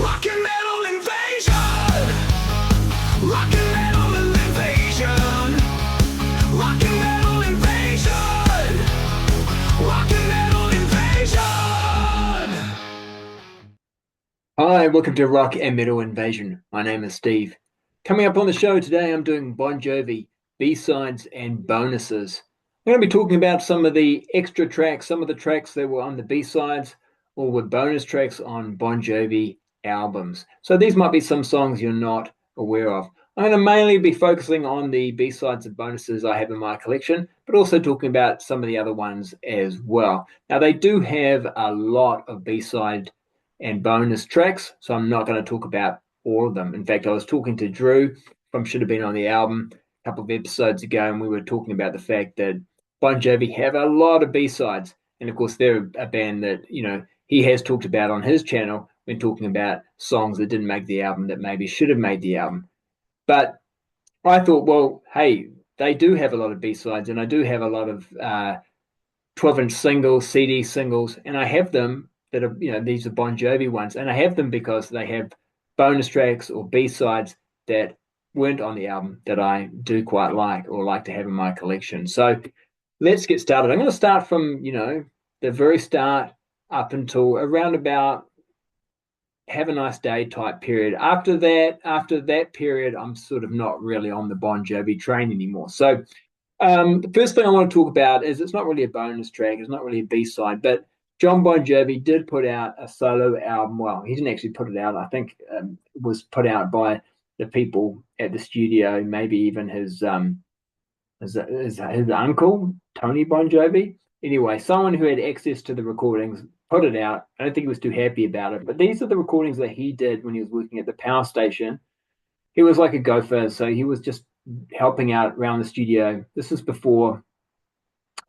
Rock and metal invasion. Rock and metal invasion. Rock and metal invasion. Rock and metal invasion. Hi, welcome to Rock and Metal Invasion. My name is Steve. Coming up on the show today, I'm doing Bon Jovi, B-sides and bonuses. I'm going to be talking about some of the extra tracks, some of the tracks that were on the B-sides or were bonus tracks on Bon Jovi albums. So these might be some songs you're not aware of. I'm going to mainly be focusing on the B-sides and bonuses I have in my collection, but also talking about some of the other ones as well. Now, they do have a lot of B-side and bonus tracks, so I'm not going to talk about all of them. In fact, I was talking to Drew from Should Have Been on the Album a couple of episodes ago, and we were talking about the fact that Bon Jovi have a lot of B-sides. And of course, they're a band that, he has talked about on his channel when talking about songs that didn't make the album that maybe should have made the album. But I thought, well, hey, they do have a lot of B-sides, and I do have a lot of 12-inch singles, CD singles, and I have them that are, these are Bon Jovi ones, and I have them because they have bonus tracks or B-sides that weren't on the album that I do quite like or like to have in my collection. So let's get started. I'm going to start from, the very start up until around about Have a Nice Day type period. After that period, I'm sort of not really on the Bon Jovi train anymore. So the first thing I want to talk about is it's not really a bonus track. It's not really a B-side, but John Bon Jovi did put out a solo album. Well, he didn't actually put it out. I think it was put out by the people at the studio, maybe even his uncle, Tony Bon Jovi. Anyway, someone who had access to the recordings put it out. I don't think he was too happy about it, but these are the recordings that he did when he was working at the power station. He was like a gopher, so he was just helping out around the studio. This is before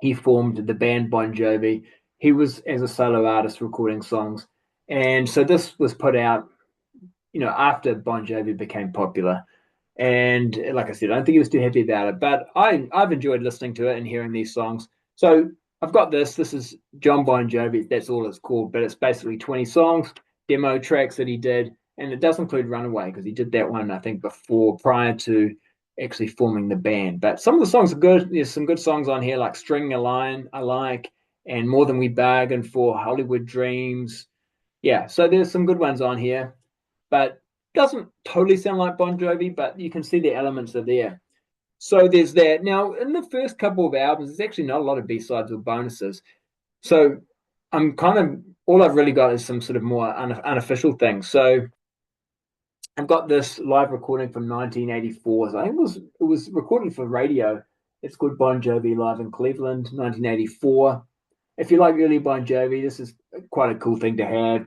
he formed the band Bon Jovi. He was as a solo artist recording songs. And so this was put out, after Bon Jovi became popular. And like I said, I don't think he was too happy about it, but I've enjoyed listening to it and hearing these songs. So I've got this. This is John Bon Jovi. That's all it's called, but it's basically 20 songs, demo tracks that he did. And it does include Runaway because he did that one, I think, prior to actually forming the band. But some of the songs are good. There's some good songs on here like Stringing a Line, I like, and More Than We Bargained For, Hollywood Dreams. Yeah, so there's some good ones on here, but doesn't totally sound like Bon Jovi, but you can see the elements are there. So there's that. Now, in the first couple of albums, there's actually not a lot of B-sides or bonuses. So all I've really got is some sort of more unofficial things. So I've got this live recording from 1984. So I think it was recorded for radio. It's called Bon Jovi Live in Cleveland, 1984. If you like early Bon Jovi, this is quite a cool thing to have.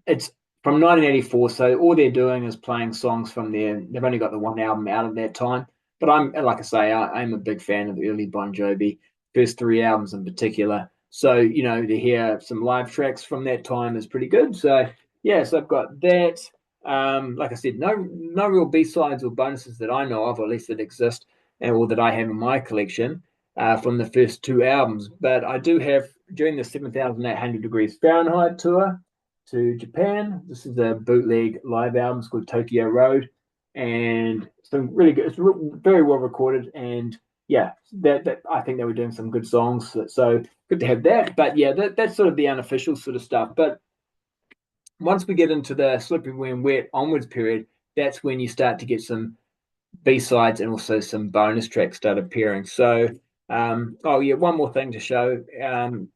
It's from 1984, so all they're doing is playing songs from there. They've only got the one album out of that time. But I'm a big fan of the early Bon Jovi, first three albums in particular. So, to hear some live tracks from that time is pretty good. So, yeah, so I've got that. Like I said, no real B-sides or bonuses that I know of, or at least that exist, or that I have in my collection from the first two albums. But I do have, during the 7,800 Degrees Fahrenheit tour to Japan, this is a bootleg live album. It's called Tokyo Road. And some really good, it's very well recorded. And yeah, that I think they were doing some good songs. So good to have that. But yeah, that's sort of the unofficial sort of stuff. But once we get into the Slippery When Wet onwards period, that's when you start to get some B-sides and also some bonus tracks start appearing. So, one more thing to show.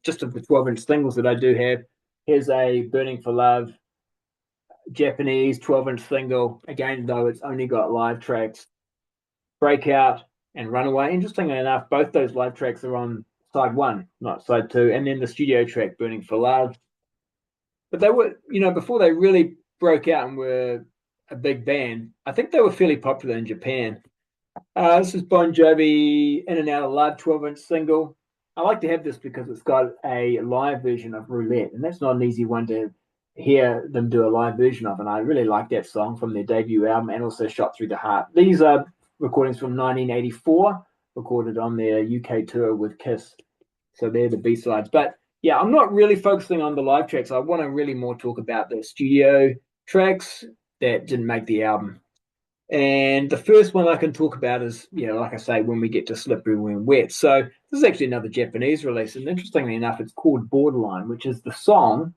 Just of the 12-inch singles that I do have, here's a Burning for Love Japanese 12-inch single. Again, though, it's only got live tracks, Breakout and Runaway. Interestingly enough, both those live tracks are on side one, not side two. And then the studio track, Burning for Love. But they were, before they really broke out and were a big band, I think they were fairly popular in Japan. This is Bon Jovi In and Out of Love 12-inch single. I like to have this because it's got a live version of Roulette, and that's not an easy one to hear them do a live version of, and I really like that song from their debut album and also Shot Through the Heart. These are recordings from 1984, recorded on their UK tour with Kiss. So they're the B-sides. But yeah, I'm not really focusing on the live tracks. I want to really more talk about the studio tracks that didn't make the album. And the first one I can talk about is, like I say, When We Get to Slippery When Wet. So this is actually another Japanese release. And interestingly enough, it's called Borderline, which is the song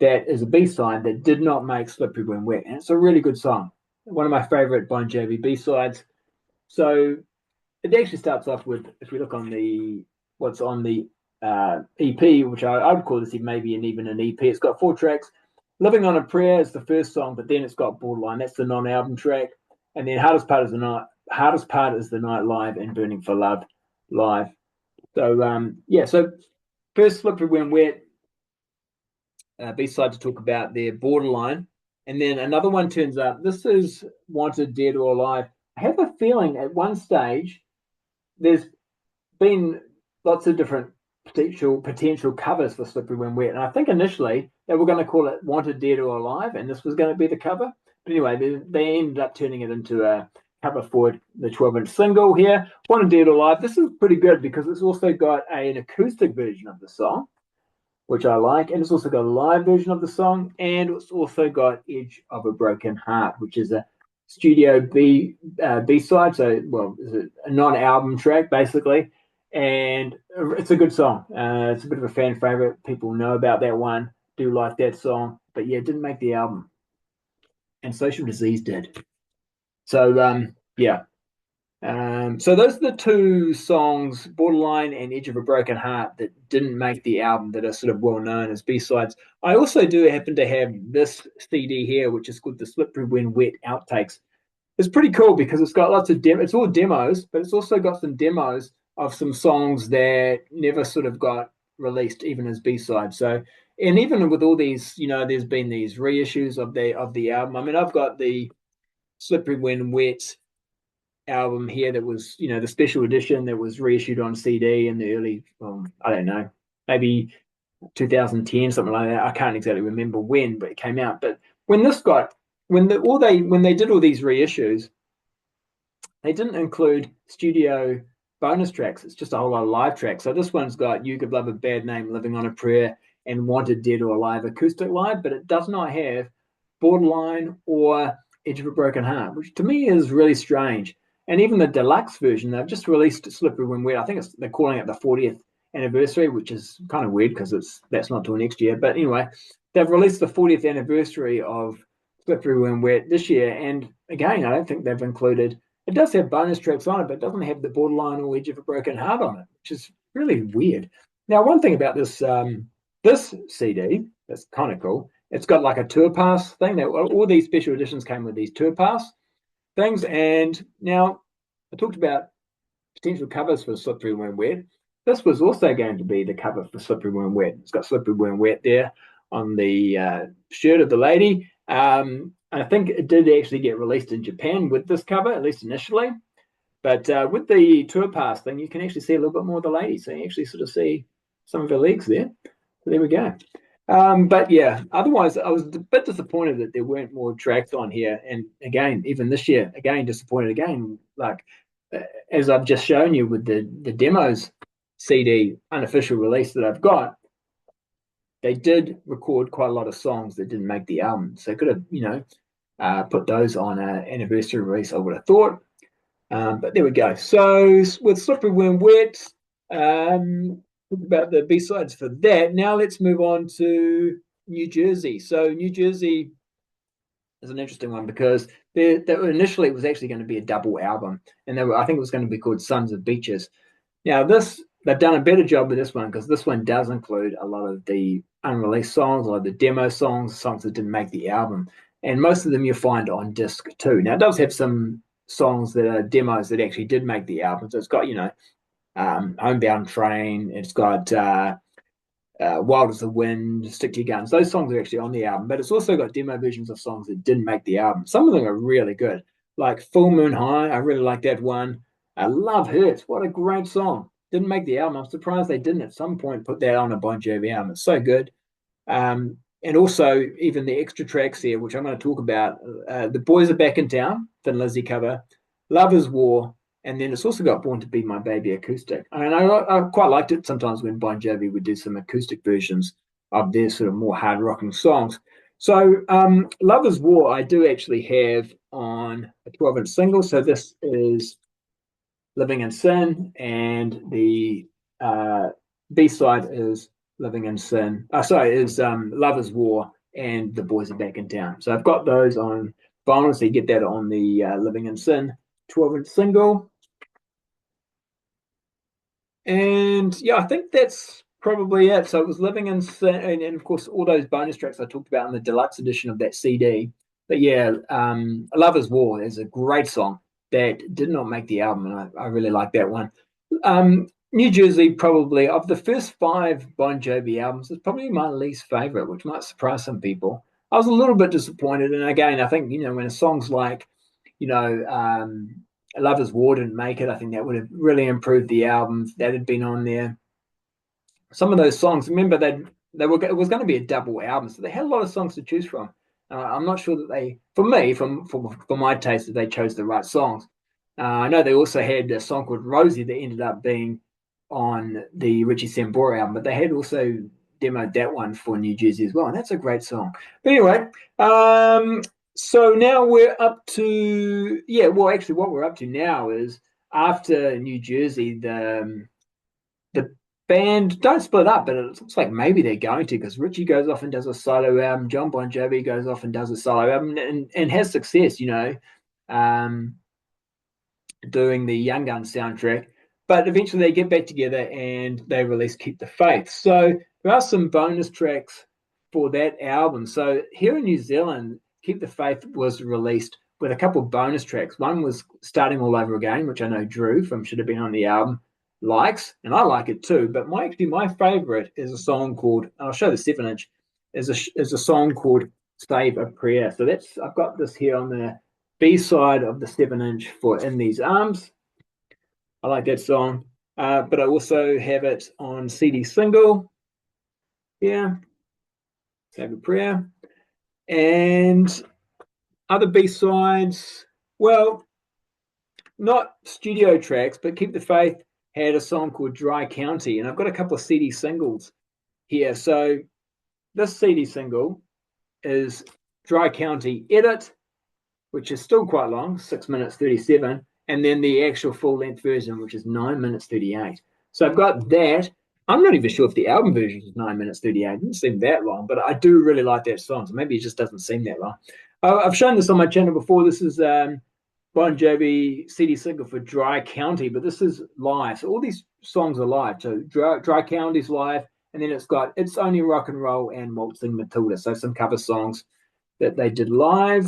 that is a B-side that did not make Slippery When Wet. And it's a really good song. One of my favorite Bon Jovi B-sides. So it actually starts off with, if we look on what's on the EP, which I would call this maybe even an EP. It's got 4 tracks. Living on a Prayer is the first song, but then it's got Borderline. That's the non-album track. And then Hardest Part is the Night Live and Burning for Love live. So so first Slippery When Wet, B-side to talk about their Borderline. And then another one turns up. This is Wanted Dead or Alive. I have a feeling at one stage there's been lots of different potential covers for Slippery When Wet. And I think initially they were going to call it Wanted Dead or Alive, and this was going to be the cover. But anyway, they ended up turning it into a cover for the 12-inch single here, Wanted Dead or Alive. This is pretty good because it's also got an acoustic version of the song, which I like, and it's also got a live version of the song, and it's also got Edge of a Broken Heart, which is a studio B-side, so, well, it's a non-album track, basically, and it's a good song. It's a bit of a fan favorite. People know about that one, do like that song, but yeah, it didn't make the album, and Social Disease did. So, yeah. So those are the 2 songs, Borderline and Edge of a Broken Heart, that didn't make the album, that are sort of well known as B-sides. I also do happen to have this CD here, which is called the Slippery When Wet Outtakes. It's pretty cool because it's got lots of it's all demos, but it's also got some demos of some songs that never sort of got released, even as B-sides. So, and even with all these, there's been these reissues of the album. I mean, I've got the Slippery When Wet album here that was, the special edition that was reissued on CD in the early, I don't know, maybe 2010, something like that. I can't exactly remember when, but it came out. But when they did all these reissues, they didn't include studio bonus tracks. It's just a whole lot of live tracks. So this one's got You Could Love a Bad Name, Living on a Prayer, and Wanted Dead or Alive acoustic live, but it does not have Borderline or Edge of a Broken Heart, which to me is really strange. And even the deluxe version, they've just released Slippery When Wet. I think they're calling it the 40th anniversary, which is kind of weird because that's not till next year. But anyway, they've released the 40th anniversary of Slippery When Wet this year. And again, I don't think they've included, it does have bonus tracks on it, but it doesn't have the Borderline or Edge of a Broken Heart on it, which is really weird. Now, one thing about this CD that's kind of cool, it's got like a tour pass thing. All these special editions came with these tour pass things. And now I talked about potential covers for Slippery When Wet. This was also going to be the cover for Slippery When Wet. It's got Slippery When Wet there on the shirt of the lady. I think it did actually get released in Japan with this cover, at least initially. But with the tour pass thing, you can actually see a little bit more of the lady. So you actually sort of see some of her legs there. So there we go. But yeah, otherwise, I was a bit disappointed that there weren't more tracks on here. And again, even this year, again, disappointed again. Like, as I've just shown you with the demos CD unofficial release that I've got, they did record quite a lot of songs that didn't make the album. So could have, put those on an anniversary release, I would have thought. But there we go. So with Slippery When Wet, talk about the B-sides for that. Now let's move on to New Jersey. So New Jersey is an interesting one because initially it was actually going to be a double album, and I think it was going to be called Sons of Beaches. Now they've done a better job with this one because this one does include a lot of the unreleased songs, a lot of the demo songs that didn't make the album, and most of them you'll find on disc too. Now it does have some songs that are demos that actually did make the album. So it's got, Homebound Train, it's got Wild as the Wind, Stick to Your Guns. Those songs are actually on the album, but it's also got demo versions of songs that didn't make the album. Some of them are really good, like Full Moon High. I really like that one. I love Hurts. What a great song. Didn't make the album. I'm surprised they didn't at some point put that on a Bon Jovi album. It's so good. And also even the extra tracks here, which I'm going to talk about. The Boys Are Back in Town, Thin Lizzy cover, Love is War, and then it's also got Born to Be My Baby acoustic. And I quite liked it sometimes when Bon Jovi would do some acoustic versions of their sort of more hard rocking songs. So, Love is War, I do actually have on a 12-inch single. So this is Living in Sin, and the B side is Living in Sin. Sorry, is Love is War, and The Boys Are Back in Town. So I've got those on vinyl, so you get that on the Living in Sin 12-inch single. And yeah, I think that's probably it. So it was Living in Sin, and of course, all those bonus tracks I talked about in the deluxe edition of that CD. But yeah, Love is War is a great song that did not make the album, and I really like that one. New Jersey, probably of the first five Bon Jovi albums, is probably my least favorite, which might surprise some people. I was a little bit disappointed, and again, I think when a song's like, you know, Love is War didn't make it, I think that would have really improved the album if that had been on there. Some of those songs, remember they were it was going to be a double album, so they had a lot of songs to choose from. I'm not sure that they, for me, for my taste, that they chose the right songs. I know they also had a song called Rosie that ended up being on the Richie Sambora album, but they had also demoed that one for New Jersey as well, and that's a great song. But anyway, so now we're up to well, actually, what we're up to now is after New Jersey, the band don't split up, but it looks like maybe they're going to because Richie goes off and does a solo album. John Bon Jovi goes off and does a solo album and has success, um, doing the Young Guns soundtrack. But eventually they get back together and they release Keep the Faith. So there are some bonus tracks for that album. So here in New Zealand, Keep the Faith was released with a couple of bonus tracks. One was Starting All Over Again, which I know Drew from Should Have Been on the Album likes, and I like it too. But my favorite is a song called, I'll show the 7-inch, is a song called Save a Prayer. So that's I've got this here on the B side of the 7-inch for In These Arms. I like that song. But I also have it on CD single. Yeah, Save a Prayer. And other B sides, well, not studio tracks, but Keep the Faith had a song called Dry County. And I've got a couple of CD singles here. So this CD single is Dry County Edit, which is still quite long, 6 minutes 37, and then the actual full length version, which is 9 minutes 38. So I've got that. I'm not even sure if the album version is 9 minutes 38. It didn't seem that long, but I do really like that song. So maybe it just doesn't seem that long. I've shown this on my channel before. This is Bon Jovi CD single for Dry County, but this is live. So all these songs are live. So Dry County's live, and then it's got It's Only Rock and Roll and Waltzing Matilda. So some cover songs that they did live.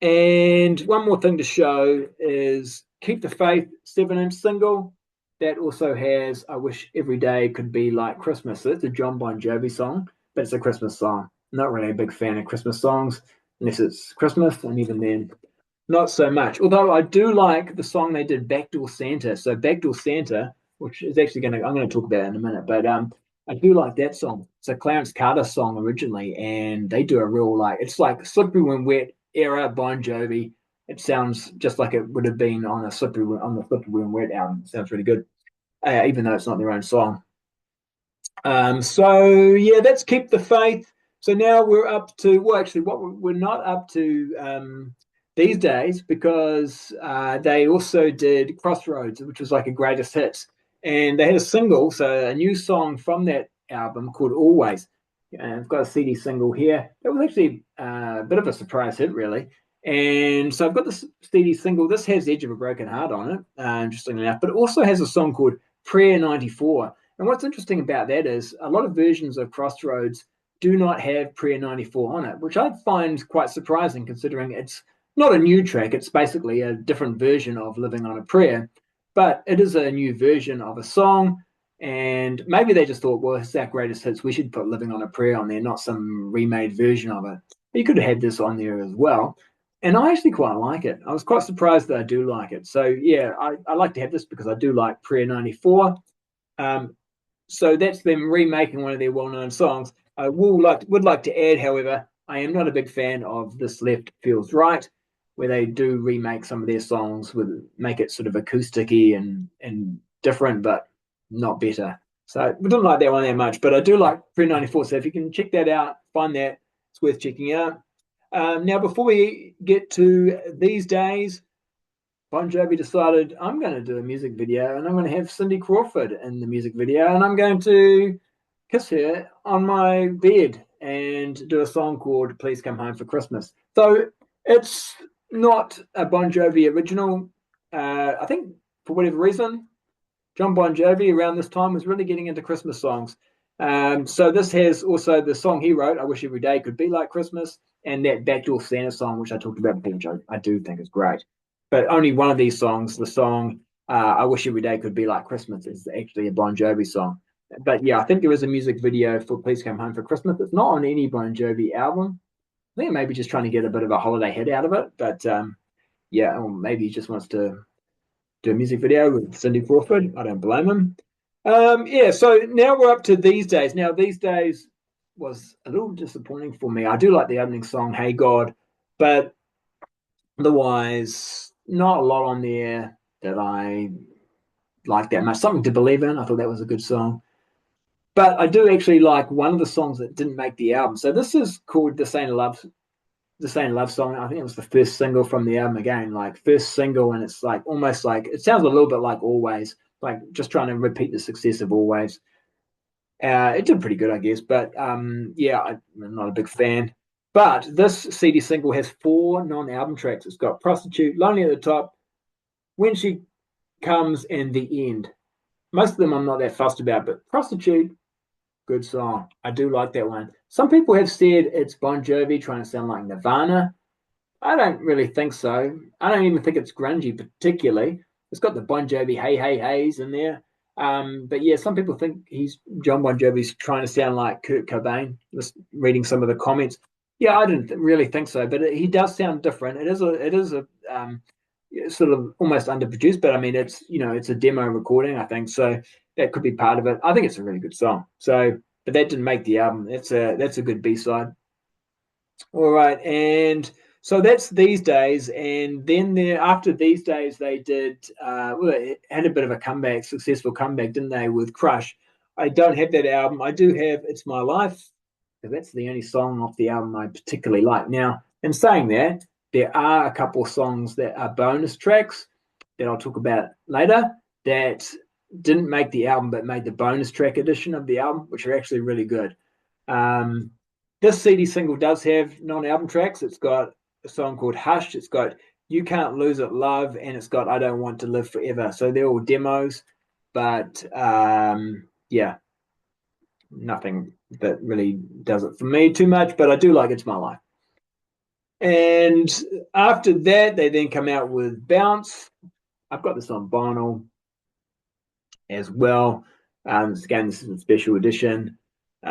And one more thing to show is Keep the Faith 7-inch single. That also has I Wish Every Day Could Be Like Christmas. So it's a John Bon Jovi song, but it's a Christmas song. Not really a big fan of Christmas songs, unless it's Christmas, and even then, not so much. Although I do like the song they did, Backdoor Santa. So Backdoor Santa, which is actually I'm going to talk about it in a minute, but I do like that song. It's a Clarence Carter song originally, and they do a real it's like Slippery When Wet era Bon Jovi. It sounds just like it would have been on the Slippery When Wet album. It sounds really good, even though it's not their own song. So yeah, that's Keep the Faith. So now we're up to actually, what we're not up to these days because they also did Crossroads, which was like a greatest hits, and they had a single, so a new song from that album called Always. And I've got a CD single here. It was actually a bit of a surprise hit, really. And so I've got this CD single. This has Edge of a Broken Heart on it, interestingly enough, but it also has a song called Prayer 94. And what's interesting about that is a lot of versions of Crossroads do not have Prayer 94 on it, which I find quite surprising considering it's not a new track. It's basically a different version of Living on a Prayer, but it is a new version of a song. And maybe they just thought, well, it's our greatest hits. We should put Living on a Prayer on there, not some remade version of it. But you could have had this on there as well. And I actually quite like it. I was quite surprised that I do like it. So, yeah, I like to have this because I do like Prayer 94. So that's them remaking one of their well-known songs. I would like to add, however, I am not a big fan of This Left Feels Right, where they do remake some of their songs make it sort of acousticy and different, but not better. So we don't like that one that much, but I do like Prayer 94. So if you can check that out, find that. It's worth checking out. Now, before we get to these days, Bon Jovi decided I'm going to do a music video and I'm going to have Cindy Crawford in the music video and I'm going to kiss her on my bed and do a song called Please Come Home for Christmas. So it's not a Bon Jovi original. I think for whatever reason, John Bon Jovi around this time was really getting into Christmas songs. So this has also the song he wrote, I Wish Every Day Could Be Like Christmas, and that Backdoor Santa song, which I talked about before, which I do think is great. But only one of these songs, the song I Wish Every Day Could Be Like Christmas, is actually a Bon Jovi song. But yeah, I think there is a music video for Please Come Home for Christmas. It's not on any Bon Jovi album. I think maybe just trying to get a bit of a holiday hit out of it. But yeah, or maybe he just wants to do a music video with Cindy Crawford. I don't blame him. Yeah, so now we're up to These Days. Now, These Days was a little disappointing for me. I do like the opening song, Hey God, but otherwise, not a lot on there that I like that much. Something to Believe In, I thought that was a good song. But I do actually like one of the songs that didn't make the album. So this is called This Ain't Love song. I think it was the first single from the album again, like first single, and it's like almost like it sounds a little bit like Always, like just trying to repeat the success of Always. It did pretty good, I guess, but yeah, I'm not a big fan. But this CD single has 4 non-album tracks. It's got Prostitute, Lonely at the Top, When She Comes, and The End. Most of them I'm not that fussed about, but Prostitute, good song. I do like that one. Some people have said it's Bon Jovi trying to sound like Nirvana. I don't really think so. I don't even think it's grungy particularly. It's got the Bon Jovi Hey Hey Heys in there. But yeah, some people think John Bon Jovi's trying to sound like Kurt Cobain. Just reading some of the comments. Yeah, I didn't really think so, but he does sound different. It is a sort of almost underproduced, but I mean it's a demo recording, I think, so that could be part of it. I think it's a really good song. So, but that didn't make the album. That's a good B-side. All right, and so that's These Days, and then after These Days, they did they had a bit of a comeback, successful comeback, didn't they, with Crush? I don't have that album. I do have It's My Life, because that's the only song off the album I particularly like. Now, in saying that, there are a couple of songs that are bonus tracks that I'll talk about later that didn't make the album but made the bonus track edition of the album, which are actually really good. This CD single does have non-album tracks. It's got a song called Hush. It's got You Can't Lose It, Love, and it's got I Don't Want to Live Forever. So they're all demos, but yeah, nothing that really does it for me too much, but I do like It's My Life. And after that, they then come out with Bounce. I've got this on vinyl as well. Again, this is a special edition.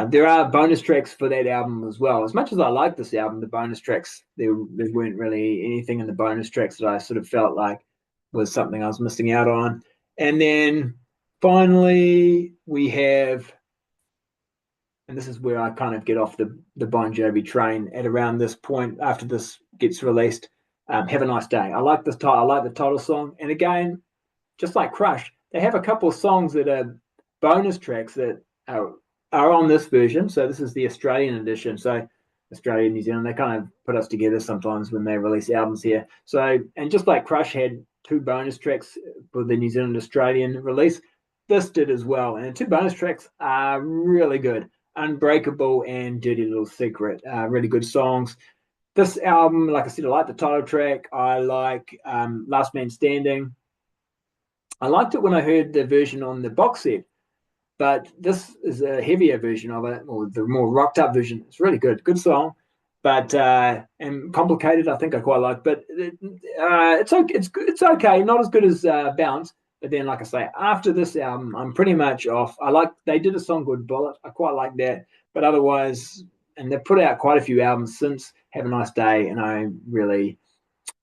There are bonus tracks for that album as well. As much as I like this album, the bonus tracks, there weren't really anything in the bonus tracks that I sort of felt like was something I was missing out on. And then finally, we have, and this is where I kind of get off the Bon Jovi train at around this point after this gets released. Have a Nice Day. I like this title. I like the title song. And again, just like Crush, they have a couple of songs that are bonus tracks that are on this version. So this is the Australian edition. So Australia and New Zealand, they kind of put us together sometimes when they release albums here. So, and just like Crush had 2 bonus tracks for the New Zealand Australian release, this did as well. And the 2 bonus tracks are really good. Unbreakable and Dirty Little Secret, really good songs. This album, like I said, I like the title track. I like Last Man Standing. I liked it when I heard the version on the box set, but this is a heavier version of it, or the more rocked up version. It's really good song, but and Complicated, I think I quite like, but it's okay. It's okay, not as good as Bounce. But then, like I say, after this album, I'm pretty much off. They did a song called Bullet. I quite like that, but otherwise, and they've put out quite a few albums since Have a Nice Day, and I really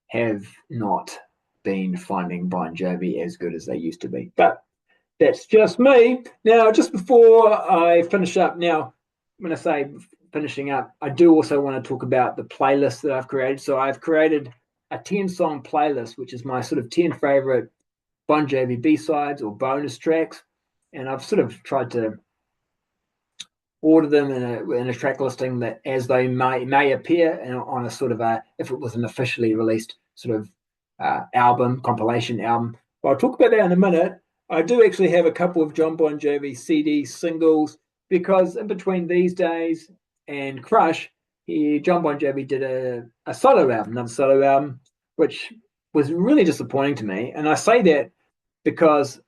have not been finding Bon Jovi as good as they used to be. But that's just me. Now, just before I finish up, now, when I say finishing up, I do also want to talk about the playlist that I've created. So I've created a 10-song playlist, which is my sort of 10 favorite Bon Jovi B-sides or bonus tracks. And I've sort of tried to order them in a track listing that as they may appear on a sort of if it was an officially released sort of compilation album. But I'll talk about that in a minute. I do actually have a couple of John Bon Jovi CD singles because in between These Days and Crush, John Bon Jovi did a solo album, another solo album, which was really disappointing to me. And I say that because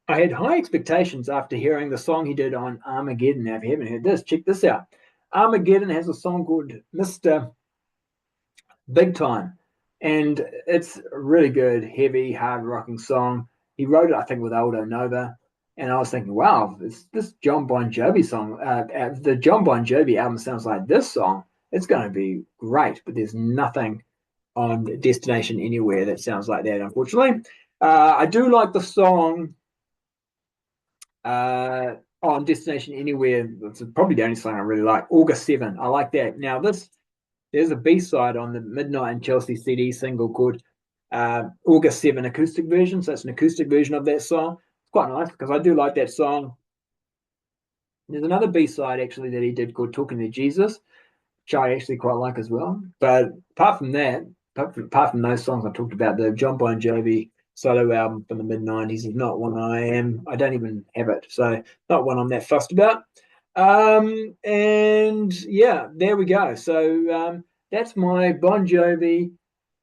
I had high expectations after hearing the song he did on Armageddon. Now, if you haven't heard this, check this out. Armageddon has a song called Mr. Big Time, and it's a really good, heavy, hard rocking song. He wrote it, I think, with Aldo Nova. And I was thinking, wow, this John Bon Jovi song, the John Bon Jovi album sounds like this song. It's going to be great, but there's nothing on Destination Anywhere that sounds like that, unfortunately. I do like the song on Destination Anywhere. It's probably the only song I really like. August 7. I like that. Now, there's a B-side on the Midnight in Chelsea CD single called August 7 acoustic version. So it's an acoustic version of that song. It's quite nice because I do like that song. There's another B-side actually that he did called Talking to Jesus, which I actually quite like as well. But apart from that, apart from those songs I talked about, the John Bon Jovi solo album from the mid-90s is not one I don't even have it. So not one I'm that fussed about. And yeah, there we go. So that's my Bon Jovi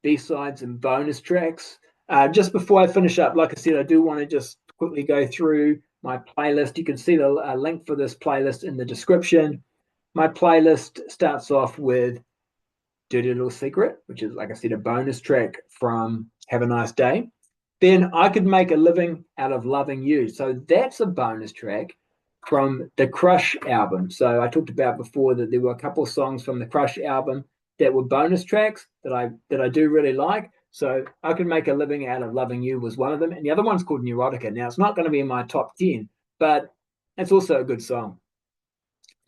B-sides and bonus tracks. Just before I finish up, like I said, I do want to just quickly go through my playlist. You can see the link for this playlist in the description. My playlist starts off with Dirty Little Secret, which is, like I said, a bonus track from Have a Nice Day. Then I Could Make a Living Out of Loving You. So that's a bonus track from the Crush album. So I talked about before that there were a couple of songs from the Crush album that were bonus tracks that I do really like. So I Could Make a Living Out of Loving You was one of them. And the other one's called Neurotica. Now, it's not going to be in my top 10, but it's also a good song.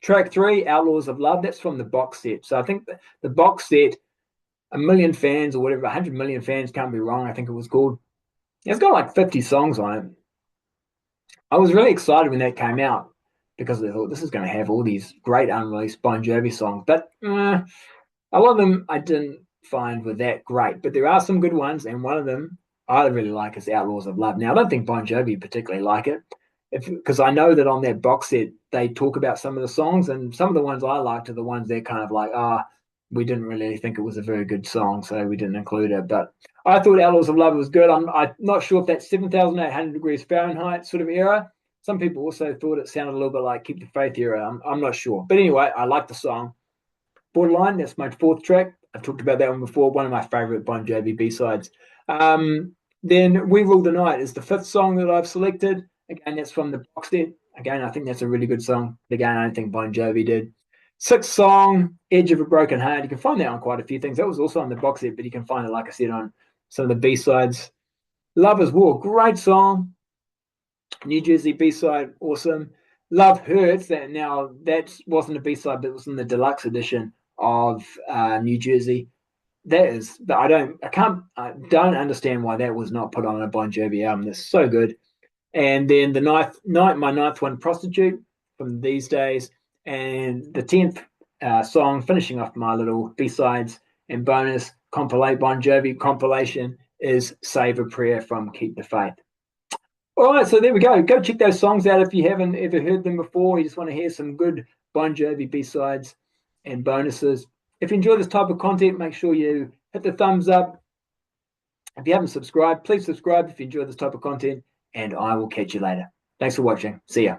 Track 3, Outlaws of Love, that's from the box set. So I think the box set, A Million Fans or whatever, 100 Million Fans, can't be wrong, I think it was called. It's got like 50 songs on it. I was really excited when that came out because I thought this is going to have all these great unreleased Bon Jovi songs. But a lot of them I didn't find were that great. But there are some good ones, and one of them I really like is Outlaws of Love. Now, I don't think Bon Jovi particularly like it, because I know that on that box set they talk about some of the songs, and some of the ones I liked are the ones they're kind of like, we didn't really think it was a very good song, so we didn't include it. But I thought Outlaws of Love was good. I'm not sure if that's 7,800 degrees Fahrenheit sort of era. Some people also thought it sounded a little bit like Keep the Faith era. I'm not sure. But anyway, I like the song. Borderline, that's my 4th track. I've talked about that one before. One of my favorite Bon Jovi B-sides. Then We Rule the Night is the 5th song that I've selected. Again, that's from the box set. Again, I think that's a really good song. Again, I don't think Bon Jovi did. 6th song, Edge of a Broken Heart. You can find that on quite a few things. That was also on the box set, but you can find it, like I said, on some of the B-sides. Love is War, great song. New Jersey B-side, awesome. Love Hurts, that wasn't a B-side, but it was in the deluxe edition of New Jersey. I don't understand why that was not put on a Bon Jovi album. That's so good. And then my 9th one, Prostitute, from These Days. And the 10th song, finishing off my little B-sides and bonus Bon Jovi compilation, is Save a Prayer from Keep the Faith. All right, so there we go. Go check those songs out if you haven't ever heard them before. You just want to hear some good Bon Jovi B-sides and bonuses. If you enjoy this type of content, make sure you hit the thumbs up. If you haven't subscribed, please subscribe if you enjoy this type of content, and I will catch you later. Thanks for watching. See ya.